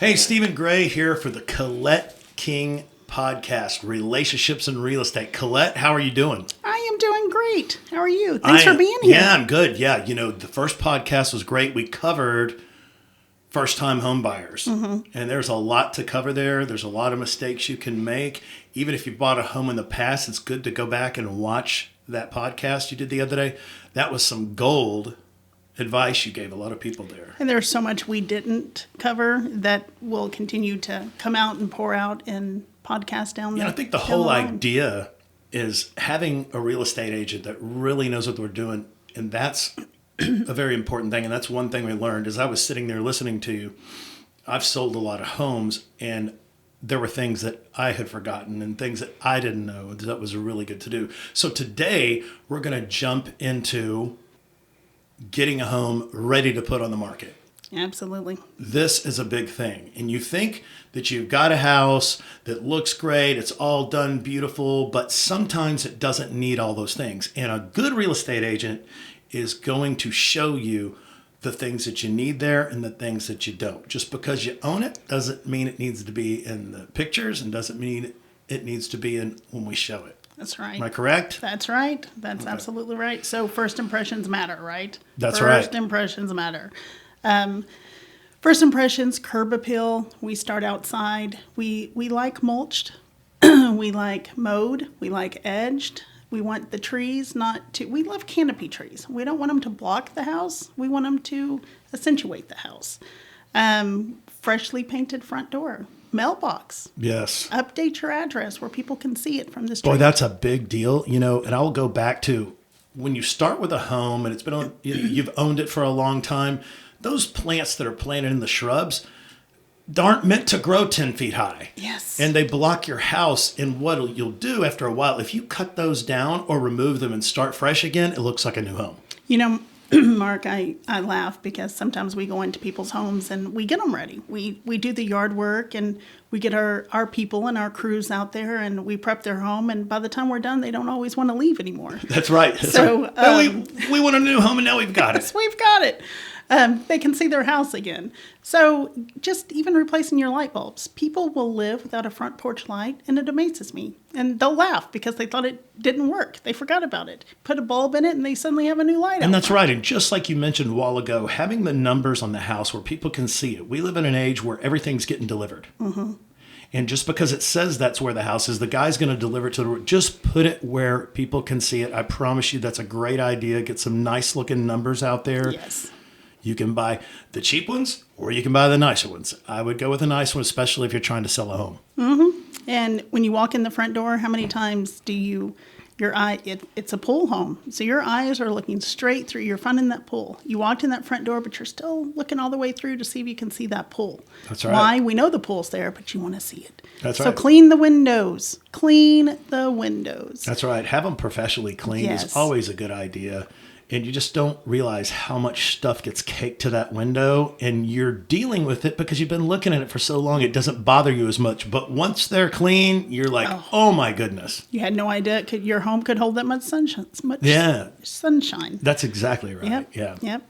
Hey, Stephen Gray here for the Colette King podcast, Relationships and Real Estate. Colette, how are you doing? I am doing great. How are you? Thanks for being here. Yeah, I'm good. Yeah, the first podcast was great. We covered first-time home buyers. And there's a lot to cover there. There's a lot of mistakes you can make. Even if you bought a home in the past, it's good to go back and watch that podcast you did the other day. That was some gold advice you gave a lot of people there. And there's so much we didn't cover that will continue to come out and pour out in podcasts down there. I think the whole idea is having a real estate agent that really knows what they're doing. And that's a very important thing. And that's one thing we learned as I was sitting there listening to you. I've sold a lot of homes, and there were things that I had forgotten and things that I didn't know that was really good to do. So today we're going to jump into getting a home ready to put on the market. Absolutely. This is a big thing. And you think that you've got a house that looks great, it's all done beautiful, but sometimes it doesn't need all those things. And a good real estate agent is going to show you the things that you need there and the things that you don't. Just because you own it doesn't mean it needs to be in the pictures and doesn't mean it needs to be in when we show it. That's right. Am I correct? That's right. That's absolutely right. So first impressions matter, right? That's right. First impressions matter. First impressions, curb appeal. We start outside. We like mulched. We like mowed. We like edged. We want the trees we love canopy trees. We don't want them to block the house. We want them to accentuate the house. Freshly painted front door. Mailbox. Yes. Update your address where people can see it from the street. Boy, that's a big deal, and I'll go back to when you start with a home and it's been on, you've owned it for a long time. Those plants that are planted in the shrubs aren't meant to grow 10 feet high. Yes. And they block your house. And what you'll do after a while, if you cut those down or remove them and start fresh again, it looks like a new home. Mark, I laugh because sometimes we go into people's homes and we get them ready. We do the yard work and we get our people and our crews out there and we prep their home. And by the time we're done, they don't always want to leave anymore. That's right. We want a new home and now we've got it. Yes, we've got it. They can see their house again. So just even replacing your light bulbs. People will live without a front porch light, and it amazes me. And they'll laugh because they thought it didn't work. They forgot about it. Put a bulb in it, and they suddenly have a new light. And that's right. And just like you mentioned a while ago, having the numbers on the house where people can see it. We live in an age where everything's getting delivered. Mm-hmm. And just because it says that's where the house is, the guy's going to deliver it to the. Just put it where people can see it. I promise you that's a great idea. Get some nice looking numbers out there. Yes. You can buy the cheap ones or you can buy the nicer ones. I would go with a nice one, especially if you're trying to sell a home. Mm-hmm. And when you walk in the front door, how many times do it's a pool home. So your eyes are looking straight through. You're finding that pool. You walked in that front door, but you're still looking all the way through to see if you can see that pool. That's right. Why? We know the pool's there, but you want to see it. That's right. So clean the windows. Clean the windows. That's right. Have them professionally cleaned is always a good idea. And you just don't realize how much stuff gets caked to that window, and you're dealing with it because you've been looking at it for so long, it doesn't bother you as much. But once they're clean, you're like, oh my goodness. You had no idea your home could hold that much sunshine. Sunshine. That's exactly right. Yep.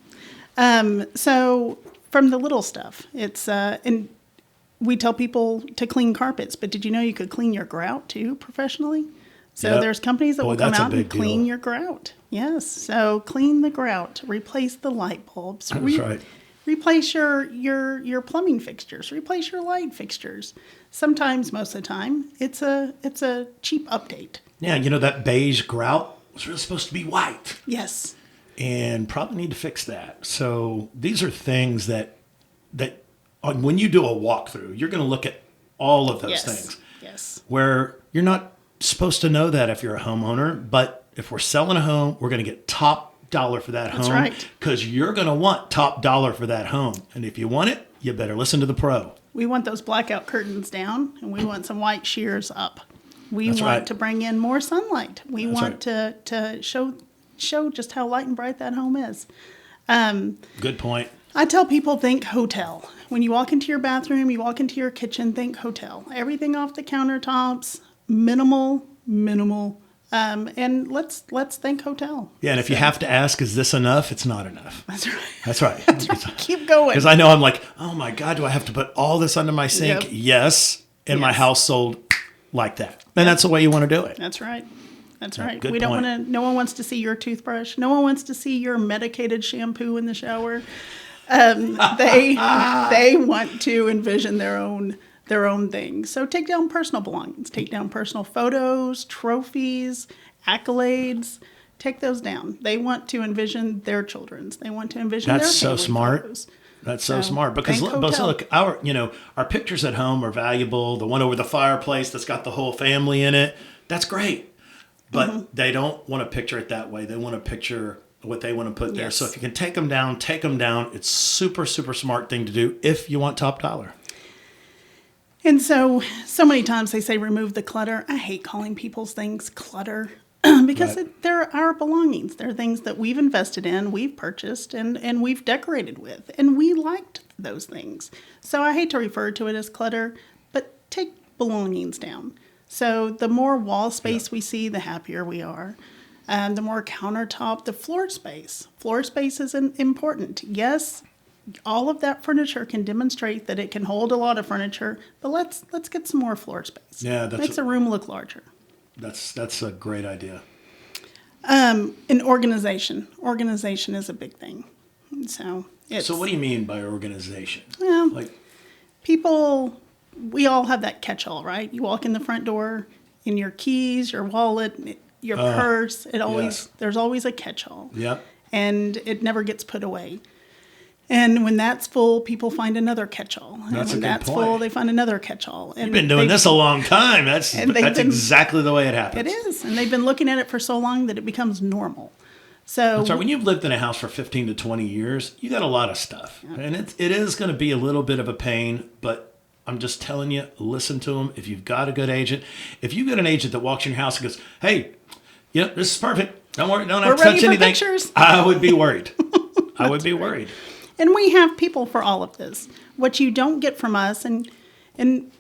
So from the little stuff, it's, and we tell people to clean carpets, but did you know you could clean your grout too professionally? So there's companies that will come out and clean your grout. Yes. So clean the grout, replace the light bulbs. That's right. Replace your plumbing fixtures, replace your light fixtures. Sometimes, most of the time, it's a cheap update. Yeah, that beige grout was really supposed to be white. Yes. And probably need to fix that. So these are things that when you do a walkthrough, you're going to look at all of those things. Yes. Where you're not supposed to know that if you're a homeowner, but if we're selling a home, we're going to get top dollar for that home. That's right. Because you're going to want top dollar for that home. And if you want it, you better listen to the pro. We want those blackout curtains down, and we want some white sheers up. We That's want right. to bring in more sunlight. We That's want right. to show just how light and bright that home is. Good point. I tell people, think hotel. When you walk into your bathroom, you walk into your kitchen, think hotel. Everything off the countertops, minimal And let's think hotel. Yeah, and if you have to ask, is this enough? It's not enough. That's right. That's right. That's right. Keep going. Because I know I'm like, oh my God, do I have to put all this under my sink? Yep. Yes. And my Yes. house sold like that. And that's the way you want to do it. That's right. That's Yeah, right. good We don't point. want to. No one wants to see your toothbrush. No one wants to see your medicated shampoo in the shower. They want to envision their own things. So take down personal belongings. Take down personal photos, trophies, accolades. Take those down. They want to envision their children's. They want to envision That's their so family smart. photos. That's so So, smart because think but hotel. look, our pictures at home are valuable. The one over the fireplace that's got the whole family in it, that's great. But Mm-hmm. they don't want to picture it that way. They want to picture what they want to put there. Yes. So if you can take them down, take them down. It's super smart thing to do if you want top dollar. And so many times they say remove the clutter. I hate calling people's things clutter because Right. they're our belongings. They're things that we've invested in, we've purchased, and we've decorated with. And we liked those things. So I hate to refer to it as clutter, but take belongings down. So the more wall space we see, the happier we are. The more countertop, the floor space. Floor space is important. Yes, all of that furniture can demonstrate that it can hold a lot of furniture, but let's get some more floor space. Yeah, that's- makes a room look larger. That's a great idea. And organization. Organization is a big thing. So it's So what do you mean by organization? Well, Like, people. We all have that catch-all, right? You walk in the front door, in your keys, your wallet, your purse. yes. There's always a catch-all. yep. And it never gets put away. And when that's full, people find another catch-all. And That's a when good that's point. full, they find another catch-all. And You've been doing this a long time. That's and they've been- exactly the way it happens. It is. And they've been looking at it for so long that it becomes normal. So So when you've lived in a house for 15 to 20 years, you got a lot of stuff. And it is going to be a little bit of a pain, but I'm just telling you, listen to them. If you've got a good agent, if you get an agent that walks in your house and goes, hey, this is perfect. Don't worry, don't have We're to ready touch for anything. pictures. I would be worried. I would be worried. And we have people for all of this. What you don't get from us, and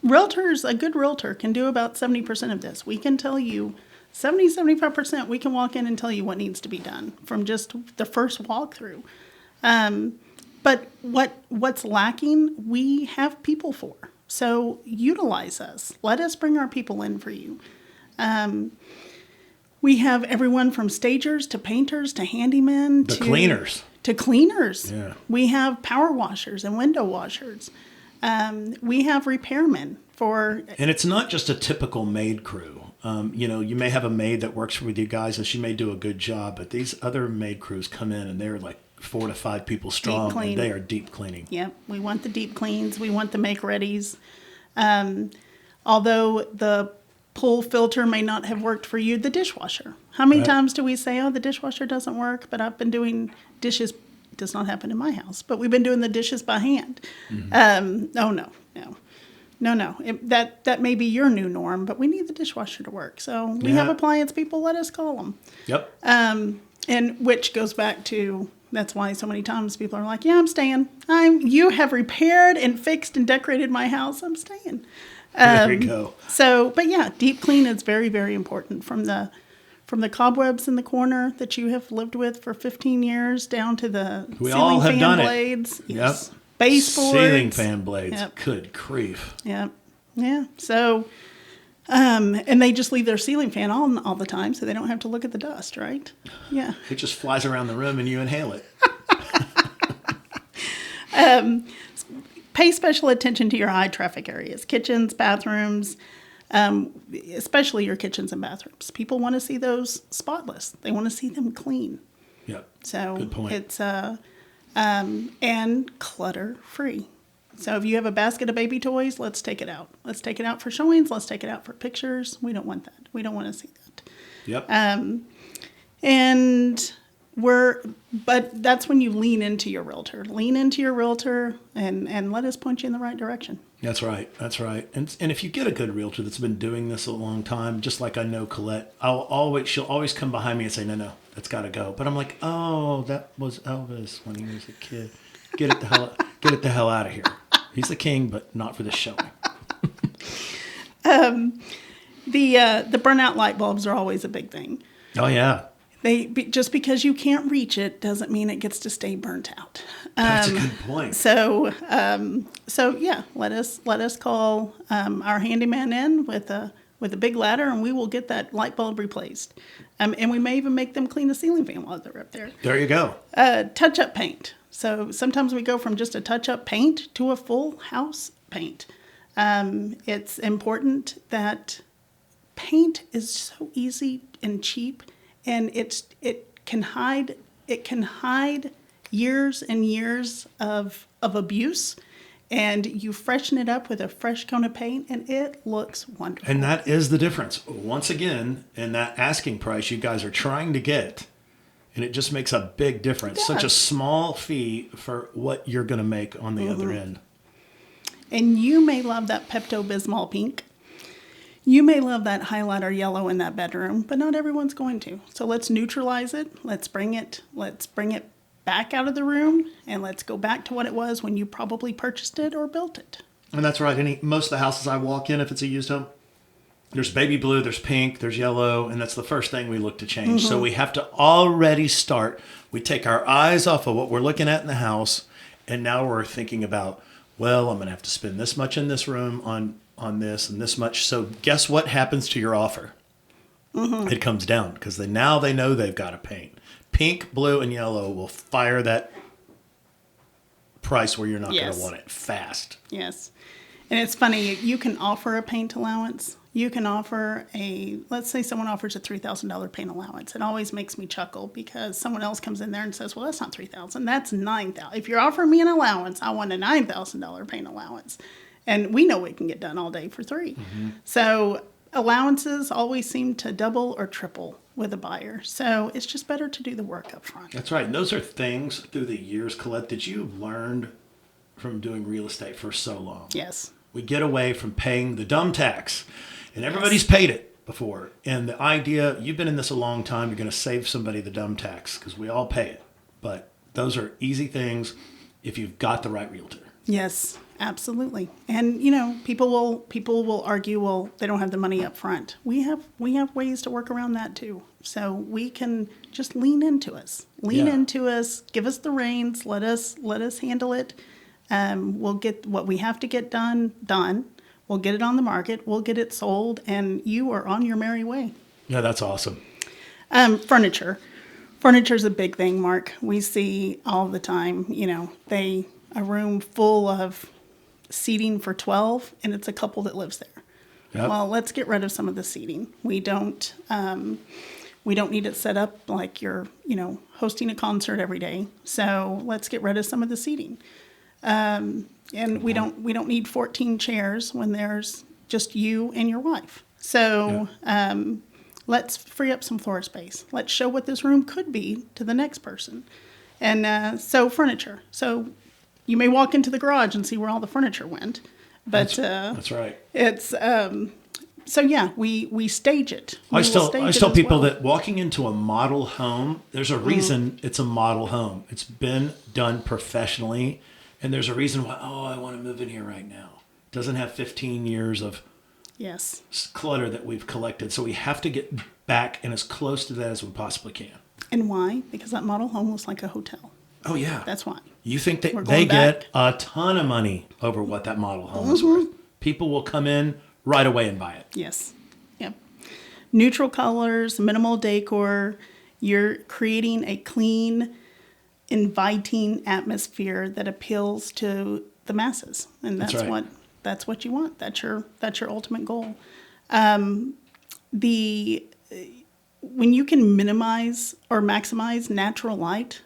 realtors, a good realtor can do about 70% of this. We can tell you 75%, we can walk in and tell you what needs to be done from just the first walkthrough. But what's lacking, we have people for. So utilize us. Let us bring our people in for you. We have everyone from stagers to painters to handymen The to cleaners. To cleaners. Yeah. We have power washers and window washers. We have repairmen for. And it's not just a typical maid crew. You may have a maid that works with you guys and she may do a good job, but these other maid crews come in and they're like 4 to 5 people strong clean. and they are deep cleaning. Yep, we want the deep cleans. We want the make-readies. Although the pull filter may not have worked for you, the dishwasher. How many Right. times do we say, oh, the dishwasher doesn't work, but I've been doing dishes. It does not happen in my house, but we've been doing the dishes by hand. No. That may be your new norm, but we need the dishwasher to work. So we have Yeah. appliance people, let us call them. Yep. And which goes back to, that's why so many times people are like, yeah, I'm staying. You have repaired and fixed and decorated my house. I'm staying. There you go. So, but yeah, deep clean is very, very important from the cobwebs in the corner that you have lived with for 15 years down to the We ceiling all have fan done it. blades. Yes. Yep. Baseboards. Ceiling fan blades. Yep. Good grief. Yep. Yeah. So, and they just leave their ceiling fan on all the time so they don't have to look at the dust, right? Yeah. It just flies around the room and you inhale it. Pay special attention to your high traffic areas, kitchens, bathrooms, especially your kitchens and bathrooms. People want to see those spotless. They want to see them clean. Yep. So Good point. it's and clutter free. So if you have a basket of baby toys, let's take it out. Let's take it out for showings. Let's take it out for pictures. We don't want that. We don't want to see that. Yep. But that's when you lean into your realtor. Lean into your realtor and let us point you in the right direction. That's right. That's right. And if you get a good realtor that's been doing this a long time, just like I know Colette, she'll always come behind me and say, no, that's got to go. But I'm like, oh, that was Elvis when he was a kid. Get it the hell out of here. He's the king, but not for this showing. The burnout light bulbs are always a big thing. Oh, yeah. Just because you can't reach it doesn't mean it gets to stay burnt out. That's a good point. So yeah, let us call our handyman in with a big ladder, and we will get that light bulb replaced. And we may even make them clean the ceiling fan while they're up there. There you go. Touch-up paint. So sometimes we go from just a touch-up paint to a full house paint. It's important that paint is so easy and cheap, and it can hide years and years of abuse, and you freshen it up with a fresh coat of paint, and it looks wonderful. And that is the difference. Once again, in that asking price you guys are trying to get, and it just makes a big difference. Such a small fee for what you're going to make on the other end. And you may love that Pepto-Bismol pink. You may love that highlighter yellow in that bedroom, but not everyone's going to. So let's neutralize it. Let's bring it back out of the room, and let's go back to what it was when you probably purchased it or built it. And that's right. Most of the houses I walk in, if it's a used home, there's baby blue, there's pink, there's yellow, and that's the first thing we look to change. So we have to already start. We take our eyes off of what we're looking at in the house, and now we're thinking about, well, I'm going to have to spend this much in this room on this and this much. So guess what happens to your offer? It comes down because now they know they've got to paint. Pink, blue, and yellow will fire that price where you're not going to want it fast. Yes. And it's funny, you can offer a paint allowance. You can offer let's say someone offers a $3,000 paint allowance. It always makes me chuckle because someone else comes in there and says, well, that's not $3,000, that's $9,000. If you're offering me an allowance, I want a $9,000 paint allowance. And we know we can get done all day for $3,000. So allowances always seem to double or triple with a buyer. So it's just better to do the work up front. That's right. And those are things through the years, Colette, that you've learned from doing real estate for so long. Yes. We get away from paying the dumb tax. And everybody's paid it before. And the idea, you've been in this a long time, you're going to save somebody the dumb tax because we all pay it. But those are easy things if you've got the right realtor. Yes, absolutely. And people will argue, well, they don't have the money up front. We have ways to work around that too. So we can just lean into us. Give us the reins, let us handle it. We'll get what we have to get done. We'll get it on the market. We'll get it sold, and you are on your merry way. Yeah, that's awesome. Furniture. Furniture's a big thing, Mark. We see all the time, a room full of seating for 12, and it's a couple that lives there. Yep. Well, let's get rid of some of the seating. We don't need it set up like you're, hosting a concert every day. So let's get rid of some of the seating. And we don't need 14 chairs when there's just you and your wife. So let's free up some floor space. Let's show what this room could be to the next person. And so furniture. So you may walk into the garage and see where all the furniture went. But that's right. It's so yeah, we stage it. I still tell people that walking into a model home, there's a reason it's a model home. It's been done professionally. And there's a reason why, I want to move in here right now. It doesn't have 15 years of clutter that we've collected. So we have to get back and as close to that as we possibly can. And why? Because that model home looks like a hotel. Oh, yeah. That's why. You think that they get a ton of money over what that model home is worth. People will come in right away and buy it. Yes. Yep. Neutral colors, minimal decor. You're creating a clean, inviting atmosphere that appeals to the masses, and that's what you want. That's your ultimate goal. When you can minimize or maximize natural light,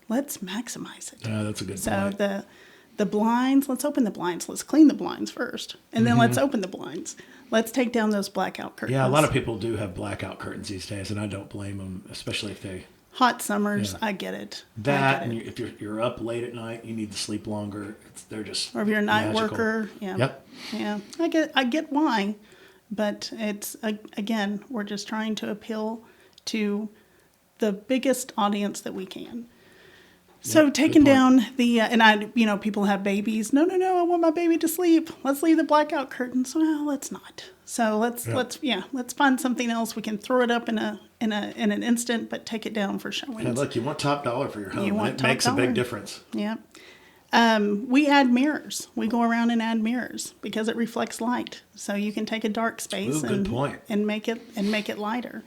let's maximize it. Yeah, that's a good point. So the blinds, let's open the blinds. Let's clean the blinds first, and then let's open the blinds. Let's take down those blackout curtains. Yeah, a lot of people do have blackout curtains these days, and I don't blame them, especially if they. Hot summers, I get it. And if you're up late at night, you need to sleep longer. They're just or if you're a night magical. Worker, yeah. Yep. Yeah, I get why, but it's again, we're just trying to appeal to the biggest audience that we can. So taking down people have babies. No, I want my baby to sleep. Let's leave the blackout curtains. Well, let's not. So let's find something else. We can throw it up in an instant, but take it down for showings. And look, you want top dollar for your home. You want It top makes a dollar. big difference. Yeah. We add mirrors. We go around and add mirrors because it reflects light. So you can take a dark space Ooh, good point. and make it lighter.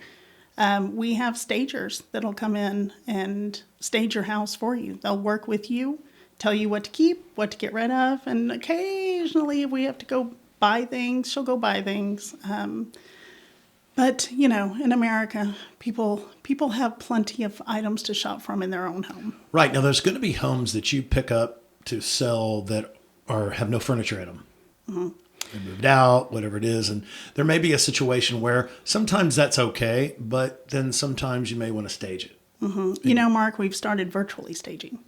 We have stagers that'll come in and stage your house for you. They'll work with you, tell you what to keep, what to get rid of, and occasionally if we have to go buy things, she'll go buy things. But in America, people have plenty of items to shop from in their own home. Right. Now, there's going to be homes that you pick up to sell that have no furniture in them. Mm-hmm. They moved out, whatever it is. And there may be a situation where sometimes that's okay, but then sometimes you may want to stage it. Mm-hmm. Mark, we've started virtually staging.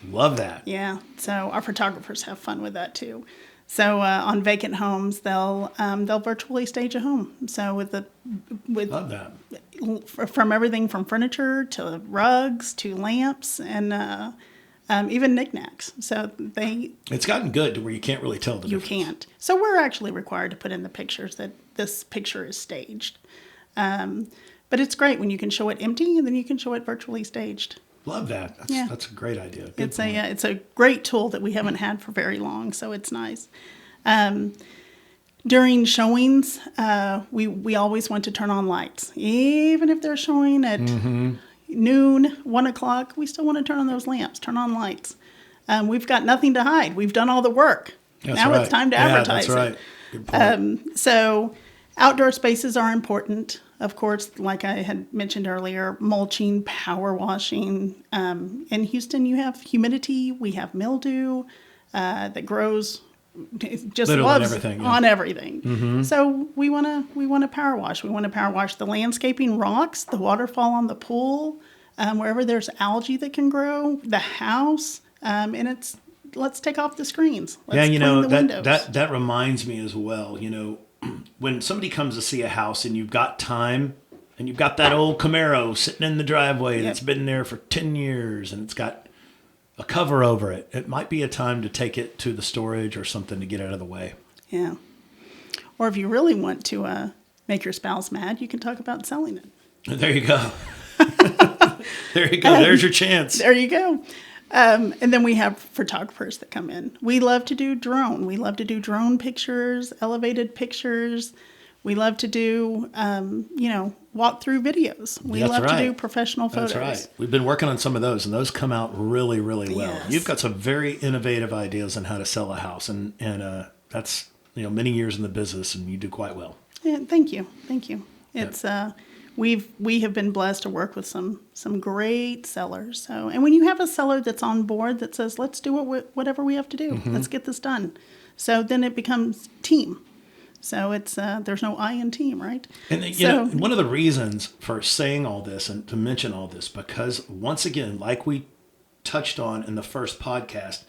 Love that. Yeah. So our photographers have fun with that too. So on vacant homes, they'll virtually stage a home. So with Love that. From everything from furniture to rugs to lamps and even knickknacks. So It's gotten good to where you can't really tell the difference. You can't. So we're actually required to put in the pictures that this picture is staged. But it's great when you can show it empty and then you can show it virtually staged. Love that. That's a great idea. Good It's point. it's a great tool that we haven't had for very long, so it's nice. During showings, we always want to turn on lights, even if they're showing at noon, 1 o'clock. We still want to turn on those lamps, turn on lights. We've got nothing to hide. We've done all the work. That's now right. it's time to advertise that's right. it. Good point. So outdoor spaces are important. Of course, like I had mentioned earlier, mulching, power washing. In Houston, you have humidity. We have mildew that grows. It just Literally loves on everything, yeah. on everything. So we want to power wash. We want to power wash the landscaping, rocks, the waterfall on the pool, wherever there's algae that can grow, the house, and let's take off the screens. Let's clean the windows. that reminds me as well. When somebody comes to see a house and you've got time and you've got that old Camaro sitting in the driveway that's been there for 10 years and it's got a cover over it, it might be a time to take it to the storage or something to get out of the way. Yeah. Or if you really want to make your spouse mad, you can talk about selling it. There you go. There you go. There's your chance. There you go. And then we have photographers that come in. We love to do drone. We love to do drone pictures, elevated pictures. We love to do, walk-through videos. We love to do professional photos. That's right. We've been working on some of those, and those come out really, really well. Yes. You've got some very innovative ideas on how to sell a house, and that's many years in the business, and you do quite well. Yeah, thank you. It's we have been blessed to work with some great sellers. So, and when you have a seller that's on board that says, "Let's do whatever we have to do. Let's get this done," so then it becomes team. So it's there's no I in team, right? And one of the reasons for saying all this and to mention all this, because once again, like we touched on in the first podcast,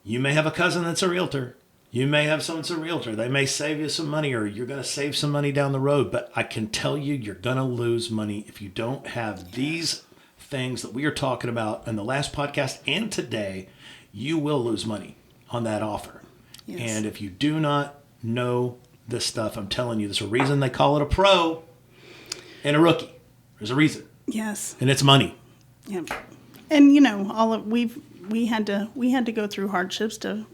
you may have a cousin that's a realtor. You may have someone that's a realtor. They may save you some money, or you're going to save some money down the road. But I can tell you, you're going to lose money if you don't have these things that we are talking about in the last podcast and today. You will lose money on that offer. Yes. And if you do not know this stuff, I'm telling you, there's a reason they call it a pro and a rookie. There's a reason. Yes. And it's money. Yeah. And we had to go through hardships to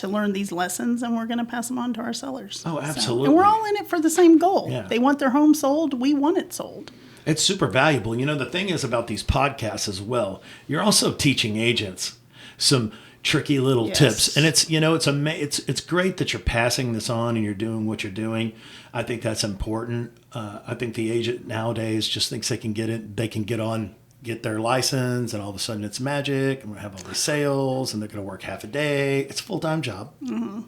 learn these lessons, and we're going to pass them on to our sellers. Oh, absolutely. So, and we're all in it for the same goal. Yeah. They want their home sold. We want it sold. It's super valuable. The thing is about these podcasts as well, you're also teaching agents some tricky little tips, and it's great that you're passing this on and you're doing what you're doing. I think that's important. I think the agent nowadays just thinks they can get their license, and all of a sudden it's magic, and we have all the sales, and they're going to work half a day. It's a full-time job. Mm-hmm.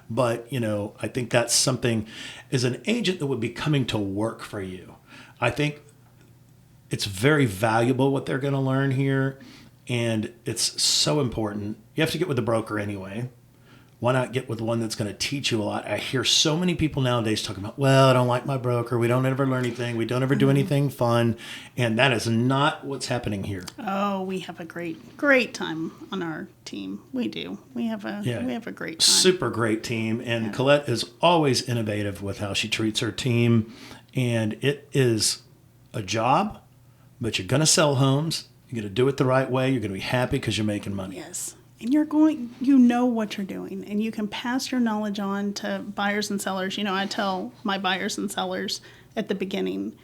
But I think that's something as an agent that would be coming to work for you. I think it's very valuable what they're going to learn here. And it's so important. You have to get with the broker anyway. why not get with one that's going to teach you a lot? I hear so many people nowadays talking about, well, I don't like my broker. We don't ever learn anything. We don't ever do anything fun. And that is not what's happening here. Oh, we have a great time on our team. We do. We have a great time. Super great team. And Colette is always innovative with how she treats her team. And it is a job, but you're going to sell homes. You're going to do it the right way. You're going to be happy because you're making money. Yes. And you know what you're doing, and you can pass your knowledge on to buyers and sellers. You know, I tell my buyers and sellers at the beginning,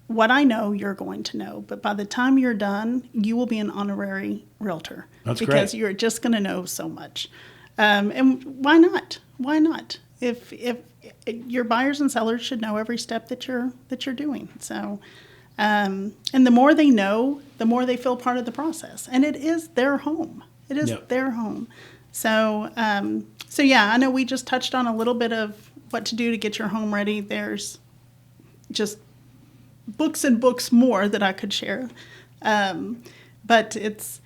what I know, you're going to know. But by the time you're done, you will be an honorary realtor. That's because great. You're just going to know so much. And why not? Why not? If your buyers and sellers should know every step that you're doing. So, and the more they know, the more they feel part of the process. And it is their home. It is their home. So, I know we just touched on a little bit of what to do to get your home ready. There's just books and books more that I could share. But it's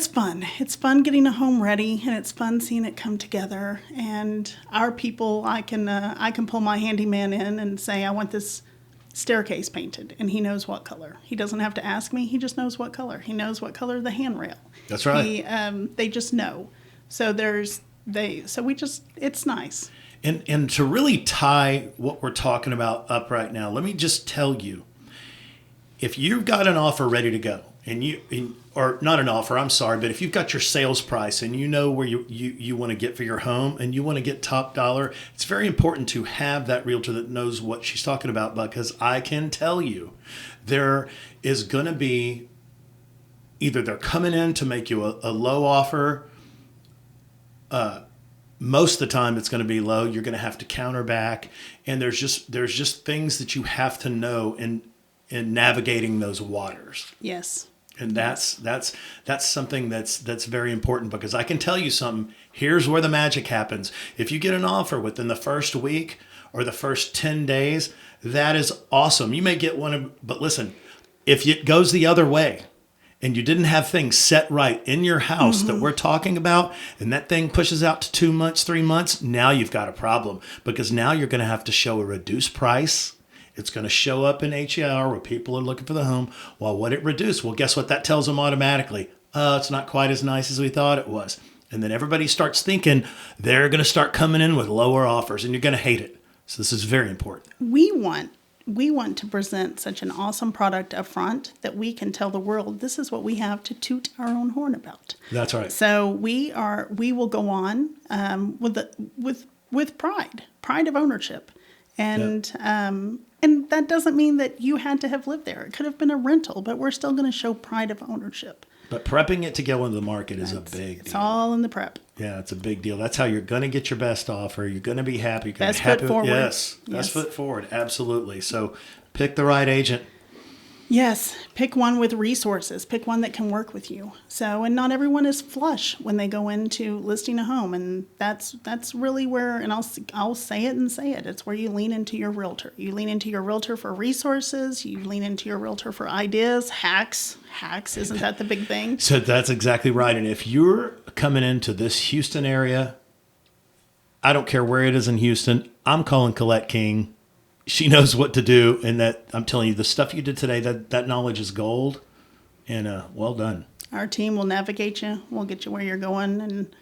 fun. It's fun getting a home ready, and it's fun seeing it come together. And our people, I can pull my handyman in and say, I want this staircase painted, and he knows what color. He doesn't have to ask me. He just knows what color. He knows what color the handrail. That's right. They just know. So it's nice. And to really tie what we're talking about up right now, let me just tell you, if you've got an offer ready to go, or not an offer, I'm sorry, but if you've got your sales price and you know where you want to get for your home and you want to get top dollar, it's very important to have that realtor that knows what she's talking about, because I can tell you there is going to be either they're coming in to make you a low offer. Most of the time it's going to be low. You're going to have to counter back. And there's just things that you have to know in navigating those waters. Yes. And that's something that's very important, because I can tell you something. Here's where the magic happens. If you get an offer within the first week or the first 10 days, that is awesome. You may get one, but listen, if it goes the other way and you didn't have things set right in your house that we're talking about, and that thing pushes out to 2 months, 3 months, now you've got a problem, because now you're going to have to show a reduced price. It's going to show up in HER where people are looking for the home. Well, what it reduced? Well, guess what that tells them automatically? It's not quite as nice as we thought it was. And then everybody starts thinking they're going to start coming in with lower offers, and you're going to hate it. So this is very important. We want to present such an awesome product up front that we can tell the world this is what we have to toot our own horn about. That's right. So we will go on with pride of ownership, and that doesn't mean that you had to have lived there. It could have been a rental, but we're still going to show pride of ownership. But prepping it to go into the market is a big deal. It's all in the prep. Yeah, it's a big deal. That's how you're going to get your best offer. You're going to be happy. You're going to Best be happy. foot forward. Yes, best foot forward. Absolutely. So pick the right agent. Yes, pick one with resources. Pick one that can work with you. So, and not everyone is flush when they go into listing a home, and that's really where. And I'll say it and say it. It's where you lean into your realtor. You lean into your realtor for resources. You lean into your realtor for ideas, hacks. Isn't that the big thing? So that's exactly right. And if you're coming into this Houston area, I don't care where it is in Houston, I'm calling Colette King. She knows what to do, and that I'm telling you, the stuff you did today, that knowledge is gold, and well done. Our team will navigate you. We'll get you where you're going, and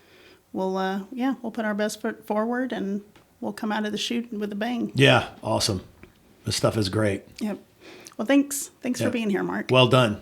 we'll put our best foot forward, and we'll come out of the chute with a bang. Yeah, awesome. This stuff is great. Yep. Well, thanks for being here, Mark. Well done.